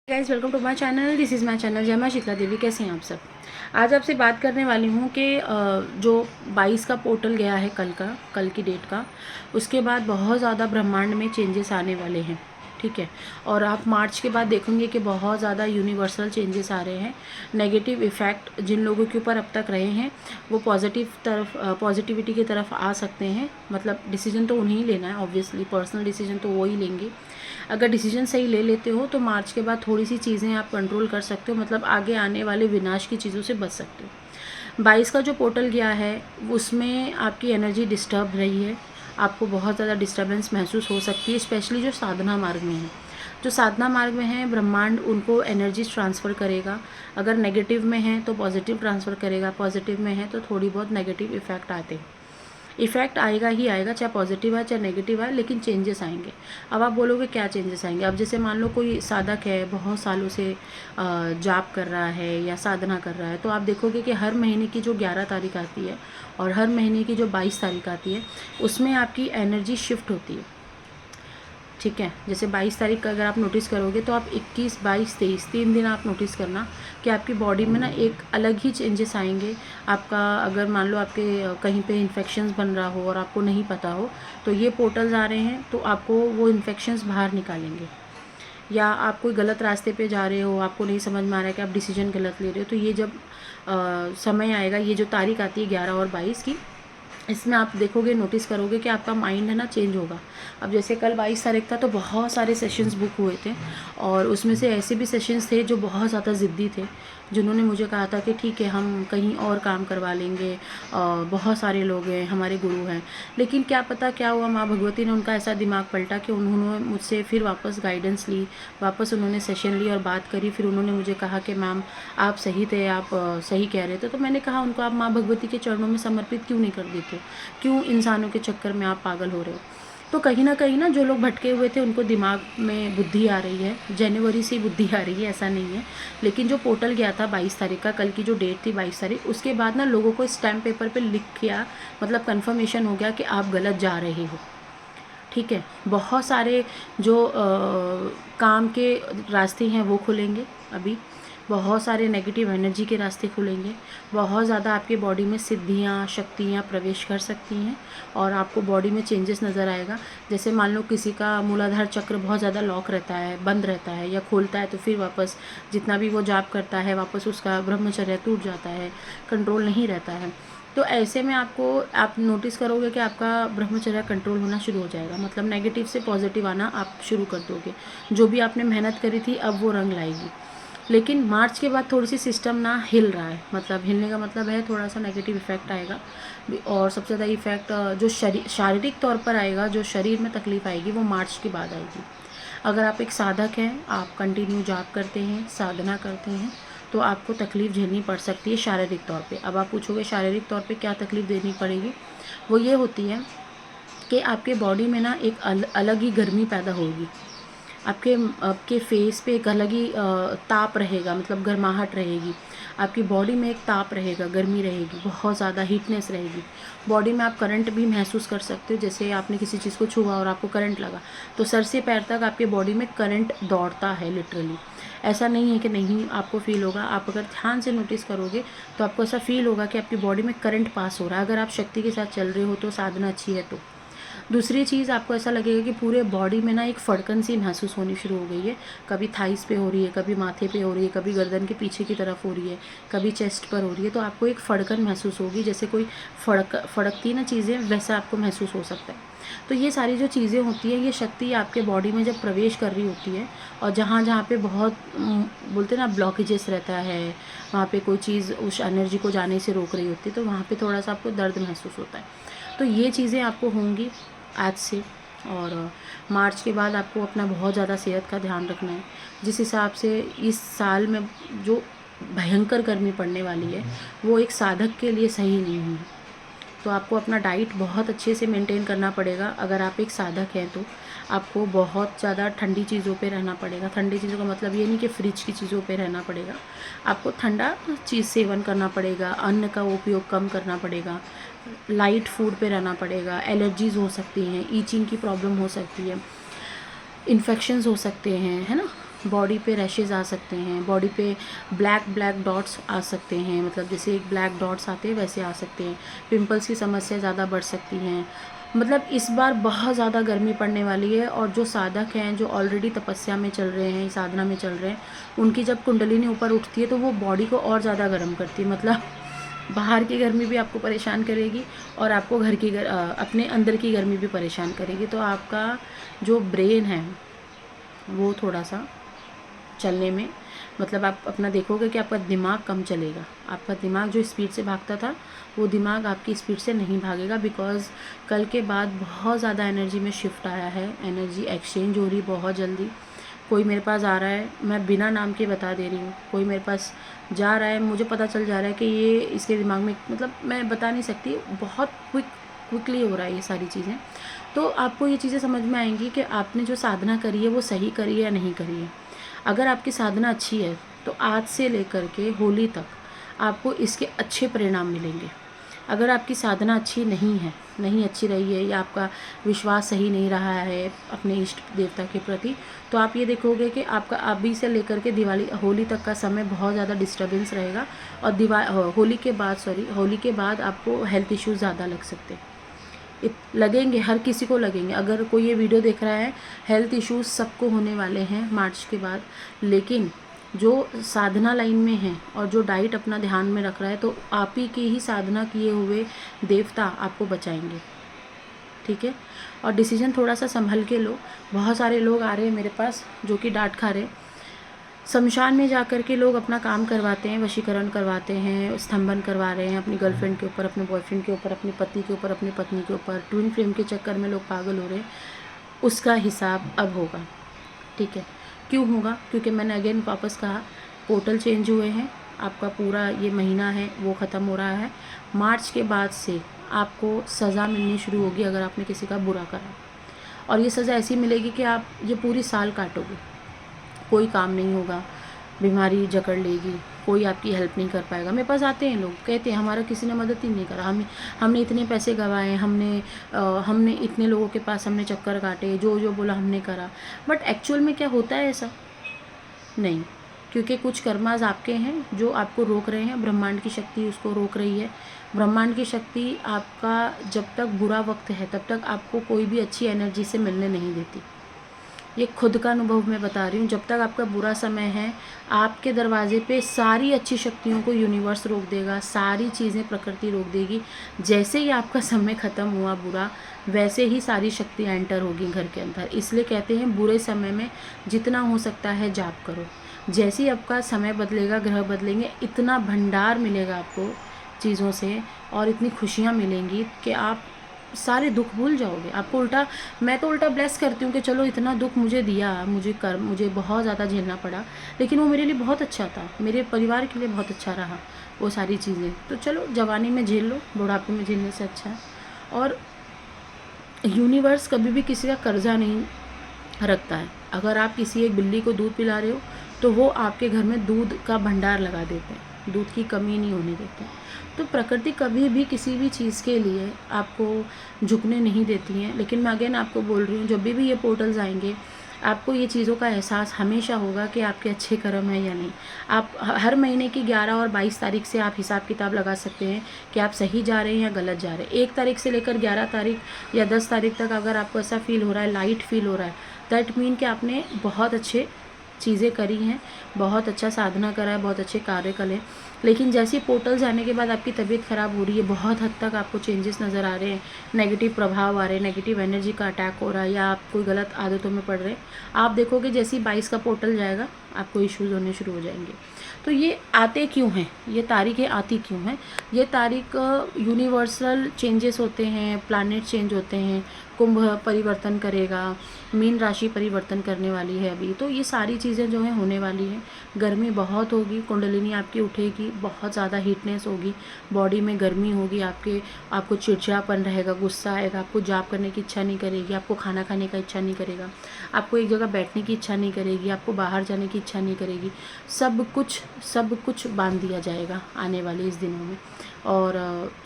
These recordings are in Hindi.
Guys welcome to my channel. This is my channel. जय मां शीतला देवी। कैसे हैं आप सब। आज आपसे बात करने वाली हूँ कि जो 22 का पोर्टल गया है कल की डेट का, उसके बाद बहुत ज़्यादा ब्रह्मांड में चेंजेस आने वाले हैं। ठीक है। और आप मार्च के बाद देखेंगे कि बहुत ज़्यादा यूनिवर्सल चेंजेस आ रहे हैं। नेगेटिव इफ़ेक्ट जिन लोगों के ऊपर अब तक रहे हैं वो पॉजिटिविटी की तरफ आ सकते हैं। मतलब डिसीजन तो उन्हें ही लेना है, ऑब्वियसली पर्सनल डिसीजन तो वो ही लेंगे। अगर डिसीजन सही ले लेते हो तो मार्च के बाद थोड़ी सी चीज़ें आप कंट्रोल कर सकते हो, मतलब आगे आने वाले विनाश की चीज़ों से बच सकते हो। 22 का जो पोर्टल गया है उसमें आपकी एनर्जी डिस्टर्ब रही है। आपको बहुत ज़्यादा डिस्टर्बेंस महसूस हो सकती है, स्पेशली जो साधना मार्ग में है। जो साधना मार्ग में है, ब्रह्मांड उनको एनर्जीज ट्रांसफ़र करेगा। अगर नेगेटिव में है तो पॉजिटिव ट्रांसफ़र करेगा, पॉजिटिव में है तो थोड़ी बहुत नेगेटिव इफ़ेक्ट आते हैं। इफ़ेक्ट आएगा ही आएगा, चाहे पॉजिटिव है चाहे नेगेटिव है, लेकिन चेंजेस आएंगे। अब आप बोलोगे क्या चेंजेस आएंगे। अब जैसे मान लो कोई साधक है, बहुत सालों से जाप कर रहा है या साधना कर रहा है, तो आप देखोगे कि हर महीने की जो 11 तारीख आती है और हर महीने की जो 22 तारीख आती है उसमें आपकी एनर्जी शिफ्ट होती है। ठीक है। जैसे 22 तारीख का अगर आप नोटिस करोगे तो आप 21, 22, 23 3 दिन आप नोटिस करना कि आपकी बॉडी में ना एक अलग ही चेंजेस आएंगे। आपका अगर मान लो आपके कहीं पे इन्फेक्शंस बन रहा हो और आपको नहीं पता हो, तो ये पोर्टल्स आ रहे हैं तो आपको वो इन्फेक्शंस बाहर निकालेंगे। या आप कोई गलत रास्ते पे जा रहे हो, आपको नहीं समझ में आ रहा है कि आप डिसीजन गलत ले रहे हो, तो ये जब समय आएगा, ये जो तारीख आती है 11 और 22 की, इसमें आप देखोगे, नोटिस करोगे कि आपका माइंड है ना चेंज होगा। अब जैसे कल 22 तारीख था तो बहुत सारे सेशंस बुक हुए थे और उसमें से ऐसे भी सेशंस थे जो बहुत ज़्यादा ज़िद्दी थे, जिन्होंने मुझे कहा था कि ठीक है हम कहीं और काम करवा लेंगे, बहुत सारे लोग हैं, हमारे गुरु हैं। लेकिन क्या पता क्या हुआ, माँ भगवती ने उनका ऐसा दिमाग पलटा कि उन्होंने मुझसे फिर वापस गाइडेंस ली, वापस उन्होंने सेशन ली और बात करी। फिर उन्होंने मुझे कहा कि मैम आप सही थे, आप सही कह रहे थे। तो मैंने कहा उनको, आप माँ भगवती के चरणों में समर्पित क्यों नहीं कर देते, क्यों इंसानों के चक्कर में आप पागल हो रहे हो। तो कहीं ना जो लोग भटके हुए थे उनको दिमाग में बुद्धि आ रही है। जनवरी से बुद्धि आ रही है, ऐसा नहीं है। लेकिन जो पोर्टल गया था 22 तारीख का, कल की जो डेट थी 22 तारीख, उसके बाद ना लोगों को स्टैम्प पेपर पे लिख किया, मतलब कन्फर्मेशन हो गया कि आप गलत जा रहे हो। ठीक है। बहुत सारे जो काम के रास्ते हैं वो खुलेंगे अभी। बहुत सारे नेगेटिव एनर्जी के रास्ते खुलेंगे। बहुत ज़्यादा आपके बॉडी में सिद्धियाँ, शक्तियाँ प्रवेश कर सकती हैं और आपको बॉडी में चेंजेस नज़र आएगा। जैसे मान लो किसी का मूलाधार चक्र बहुत ज़्यादा लॉक रहता है, बंद रहता है, या खोलता है तो फिर वापस जितना भी वो जाप करता है वापस उसका ब्रह्मचर्य टूट जाता है, कंट्रोल नहीं रहता है। तो ऐसे में आप नोटिस करोगे कि आपका ब्रह्मचर्य कंट्रोल होना शुरू हो जाएगा, मतलब नेगेटिव से पॉजिटिव आना आप शुरू कर दोगे। जो भी आपने मेहनत करी थी अब वो रंग लाएगी। लेकिन मार्च के बाद थोड़ी सी सिस्टम ना हिल रहा है, मतलब हिलने का मतलब है थोड़ा सा नेगेटिव इफेक्ट आएगा। और सबसे ज़्यादा इफेक्ट जो शारीरिक तौर पर आएगा, जो शरीर में तकलीफ आएगी, वो मार्च के बाद आएगी। अगर आप एक साधक हैं, आप कंटिन्यू जाप करते हैं, साधना करते हैं, तो आपको तकलीफ़ झेलनी पड़ सकती है शारीरिक तौर पे। अब आप पूछोगे शारीरिक तौर पे क्या तकलीफ़ देनी पड़ेगी, वो ये होती है कि आपके बॉडी में ना एक अलग ही गर्मी पैदा होगी। आपके आपके फेस पे एक अलग ही ताप रहेगा, मतलब गर्माहट रहेगी। आपकी बॉडी में एक ताप रहेगा, गर्मी रहेगी, बहुत ज़्यादा हीटनेस रहेगी। बॉडी में आप करंट भी महसूस कर सकते हो। जैसे आपने किसी चीज़ को छुआ और आपको करंट लगा, तो सर से पैर तक आपके बॉडी में करंट दौड़ता है लिटरली। ऐसा नहीं है कि नहीं आपको फील होगा। आप अगर ध्यान से नोटिस करोगे तो आपको ऐसा फील होगा कि आपकी बॉडी में करंट पास हो रहा है। अगर आप शक्ति के साथ चल रहे हो तो, साधना अच्छी है तो। दूसरी चीज़, आपको ऐसा लगेगा कि पूरे बॉडी में ना एक फड़कन सी महसूस होनी शुरू हो गई है। कभी थाइस पे हो रही है, कभी माथे पे हो रही है, कभी गर्दन के पीछे की तरफ हो रही है, कभी चेस्ट पर हो रही है। तो आपको एक फड़कन महसूस होगी, जैसे कोई फड़कती ना चीज़ें, वैसा आपको महसूस हो सकता है। तो ये सारी जो चीज़ें होती हैं, ये शक्ति आपके बॉडी में जब प्रवेश कर रही होती है, और जहाँ जहाँ पे बहुत बोलते हैं ना ब्लॉकेजेस रहता है, वहाँ पे कोई चीज़ उस एनर्जी को जाने से रोक रही होती है, तो वहाँ पे थोड़ा सा आपको दर्द महसूस होता है। तो ये चीज़ें आपको होंगी आज से। और मार्च के बाद आपको अपना बहुत ज़्यादा सेहत का ध्यान रखना है। जिस हिसाब से इस साल में जो भयंकर गर्मी पड़ने वाली है, वो एक साधक के लिए सही नहीं है। तो आपको अपना डाइट बहुत अच्छे से मेंटेन करना पड़ेगा। अगर आप एक साधक हैं तो आपको बहुत ज़्यादा ठंडी चीज़ों पे रहना पड़ेगा। ठंडी चीज़ों का मतलब ये नहीं कि फ्रिज की चीज़ों पे रहना पड़ेगा। आपको ठंडा चीज़ सेवन करना पड़ेगा, अन्न का उपयोग कम करना पड़ेगा, लाइट फूड पे रहना पड़ेगा। एलर्जीज़ हो सकती हैं, ईचिंग की प्रॉब्लम हो सकती है, इन्फेक्शंस हो सकते हैं, है ना। बॉडी पे रैशेज़ आ सकते हैं, बॉडी पे ब्लैक ब्लैक डॉट्स आ सकते हैं, मतलब जैसे एक ब्लैक डॉट्स आते हैं वैसे आ सकते हैं। पिंपल्स की समस्या ज़्यादा बढ़ सकती हैं। मतलब इस बार बहुत ज़्यादा गर्मी पड़ने वाली है, और जो साधक हैं, जो ऑलरेडी तपस्या में चल रहे हैं, साधना में चल रहे हैं, उनकी जब कुंडलिनी ऊपर उठती है तो वो बॉडी को और ज़्यादा गर्म करती है। मतलब बाहर की गर्मी भी आपको परेशान करेगी, और आपको घर की अपने अंदर की गर्मी भी परेशान करेगी। तो आपका जो ब्रेन है वो थोड़ा सा चलने में, मतलब आप अपना देखोगे कि आपका दिमाग कम चलेगा। आपका दिमाग जो स्पीड से भागता था वो दिमाग आपकी स्पीड से नहीं भागेगा, बिकॉज़ कल के बाद बहुत ज़्यादा एनर्जी में शिफ्ट आया है, एनर्जी एक्सचेंज हो रही बहुत जल्दी। कोई मेरे पास आ रहा है, मैं बिना नाम के बता दे रही हूँ, कोई मेरे पास जा रहा है, मुझे पता चल जा रहा है कि ये इसके दिमाग में, मतलब मैं बता नहीं सकती, बहुत क्विकली हो रहा है ये सारी चीज़ें। तो आपको ये चीज़ें समझ में आएंगी कि आपने जो साधना करी है वो सही करी है या नहीं करी है। अगर आपकी साधना अच्छी है तो आज से लेकर के होली तक आपको इसके अच्छे परिणाम मिलेंगे। अगर आपकी साधना अच्छी नहीं है, नहीं अच्छी रही है, या आपका विश्वास सही नहीं रहा है अपने इष्ट देवता के प्रति, तो आप ये देखोगे कि आपका अभी से लेकर के दिवाली होली तक का समय बहुत ज़्यादा डिस्टर्बेंस रहेगा। और होली के बाद आपको हेल्थ इश्यूज़ ज़्यादा लग सकते हैं, लगेंगे, हर किसी को लगेंगे। अगर कोई ये वीडियो देख रहा है, हेल्थ इश्यूज सबको होने वाले हैं मार्च के बाद। लेकिन जो साधना लाइन में है और जो डाइट अपना ध्यान में रख रहा है, तो आप ही की ही साधना किए हुए देवता आपको बचाएंगे, ठीक है। और डिसीजन थोड़ा सा संभल के लो। बहुत सारे लोग आ रहे हैं मेरे पास जो कि डांट खा रहे हैं। शमशान में जाकर के लोग अपना काम करवाते हैं, वशीकरण करवाते हैं, स्तंभन करवा रहे हैं अपनी गर्लफ्रेंड के ऊपर, अपने बॉयफ्रेंड के ऊपर, अपने पति के ऊपर, अपनी पत्नी के ऊपर। ट्विन फ्लेम के चक्कर में लोग पागल हो रहे हैं। उसका हिसाब अब होगा, ठीक है। क्यों होगा? क्योंकि मैंने अगेन वापस कहा, पोर्टल चेंज हुए हैं। आपका पूरा ये महीना है वो ख़त्म हो रहा है। मार्च के बाद से आपको सज़ा मिलनी शुरू होगी अगर आपने किसी का बुरा करा, और ये सज़ा ऐसी मिलेगी कि आप ये पूरी साल काटोगे। कोई काम नहीं होगा, बीमारी जकड़ लेगी, कोई आपकी हेल्प नहीं कर पाएगा। मेरे पास आते हैं लोग, कहते हैं हमारा किसी ने मदद ही नहीं करा, हमने इतने पैसे गंवाए, हमने इतने लोगों के पास हमने चक्कर काटे, जो जो बोला हमने करा। बट एक्चुअल में क्या होता है ऐसा? नहीं, क्योंकि कुछ कर्माज आपके हैं जो आपको रोक रहे हैं, ब्रह्मांड की शक्ति उसको रोक रही है। ब्रह्मांड की शक्ति आपका जब तक बुरा वक्त है तब तक आपको कोई भी अच्छी एनर्जी से मिलने नहीं देती। ये खुद का अनुभव मैं बता रही हूँ। जब तक आपका बुरा समय है, आपके दरवाजे पे सारी अच्छी शक्तियों को यूनिवर्स रोक देगा, सारी चीज़ें प्रकृति रोक देगी। जैसे ही आपका समय ख़त्म हुआ बुरा, वैसे ही सारी शक्तियाँ एंटर होगी घर के अंदर। इसलिए कहते हैं बुरे समय में जितना हो सकता है जाप करो। जैसे ही आपका समय बदलेगा, ग्रह बदलेंगे, इतना भंडार मिलेगा आपको चीज़ों से, और इतनी खुशियाँ मिलेंगी कि आप सारे दुख भूल जाओगे। आपको उल्टा, मैं तो उल्टा ब्लेस करती हूँ कि चलो इतना दुख मुझे दिया, मुझे बहुत ज़्यादा झेलना पड़ा, लेकिन वो मेरे लिए बहुत अच्छा था, मेरे परिवार के लिए बहुत अच्छा रहा वो सारी चीज़ें। तो चलो जवानी में झेल लो, बुढ़ापे में झेलने से अच्छा है। और यूनिवर्स कभी भी किसी का कर्जा नहीं रखता है। अगर आप किसी एक बिल्ली को दूध पिला रहे हो तो वो आपके घर में दूध का भंडार लगा देते हैं, दूध की कमी नहीं होने देते। तो प्रकृति कभी भी किसी भी चीज़ के लिए आपको झुकने नहीं देती हैं। लेकिन मैं अगेन आपको बोल रही हूँ, जब भी ये पोर्टल्स आएंगे आपको ये चीज़ों का एहसास हमेशा होगा कि आपके अच्छे कर्म हैं या नहीं। आप हर महीने की 11 और 22 तारीख से आप हिसाब किताब लगा सकते हैं कि आप सही जा रहे हैं या गलत जा रहे हैं। 1 तारीख से लेकर 11 तारीख या 10 तारीख तक अगर आपको ऐसा फील हो रहा है, लाइट फील हो रहा है, दैट मीन कि आपने बहुत अच्छे चीज़ें करी हैं, बहुत अच्छा साधना करा है, बहुत अच्छे कार्य करे। लेकिन जैसे पोर्टल्स आने के बाद आपकी तबीयत ख़राब हो रही है, बहुत हद तक आपको चेंजेस नज़र आ रहे हैं, नेगेटिव प्रभाव आ रहे हैं, नेगेटिव एनर्जी का अटैक हो रहा है, या आप कोई गलत आदतों में पड़ रहे हैं, आप देखोगे जैसे ही 22 का पोर्टल जाएगा आपको इश्यूज़ होने शुरू हो जाएंगे। तो ये आते क्यों हैं, ये तारीखें आती क्यों हैं? ये तारीख यूनिवर्सल चेंजेस होते हैं, प्लैनेट चेंज होते हैं, कुंभ परिवर्तन करेगा, मीन राशि परिवर्तन करने वाली है अभी। तो ये सारी चीज़ें जो हैं होने वाली हैं। गर्मी बहुत होगी, कुंडलिनी आपकी उठेगी, बहुत ज़्यादा हीटनेस होगी, बॉडी में गर्मी होगी, आपको चिड़चिड़ापन रहेगा, गुस्सा आएगा, आपको जाप करने की इच्छा नहीं करेगी, आपको खाना खाने का इच्छा नहीं करेगा, आपको एक जगह बैठने की इच्छा नहीं करेगी, आपको बाहर जाने की इच्छा नहीं करेगी। सब कुछ बांध दिया जाएगा आने वाले इस दिनों में। और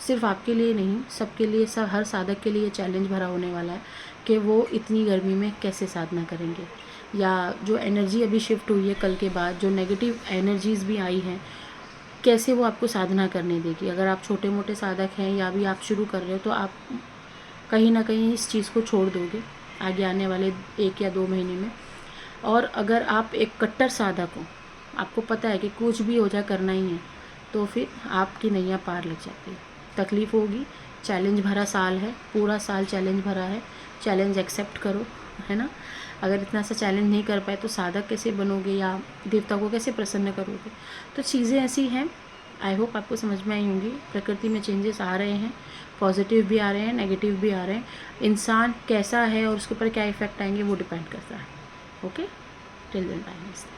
सिर्फ आपके लिए नहीं, सबके लिए, सब हर साधक के लिए चैलेंज भरा होने वाला है कि वो इतनी गर्मी में कैसे साधना करेंगे। या जो एनर्जी अभी शिफ्ट हुई है कल के बाद, जो नेगेटिव एनर्जीज़ भी आई हैं, कैसे वो आपको साधना करने देगी। अगर आप छोटे मोटे साधक हैं या अभी आप शुरू कर रहे हो तो आप कहीं ना कहीं इस चीज़ को छोड़ दोगे आगे आने वाले 1 या 2 महीने में। और अगर आप एक कट्टर साधक हो, आपको पता है कि कुछ भी हो जाए करना ही है, तो फिर आपकी नैया पार लग जाती है। तकलीफ़ होगी, चैलेंज भरा साल है, पूरा साल चैलेंज भरा है, चैलेंज एक्सेप्ट करो, है ना। अगर इतना सा चैलेंज नहीं कर पाए तो साधक कैसे बनोगे या देवता को कैसे प्रसन्न करोगे। तो चीज़ें ऐसी हैं। आई होप आपको समझ में आई होंगी। प्रकृति में चेंजेस आ रहे हैं, पॉजिटिव भी आ रहे हैं, नेगेटिव भी आ रहे हैं। इंसान कैसा है और उसके ऊपर क्या इफ़ेक्ट आएंगे वो डिपेंड करता है। Okay, till then bye.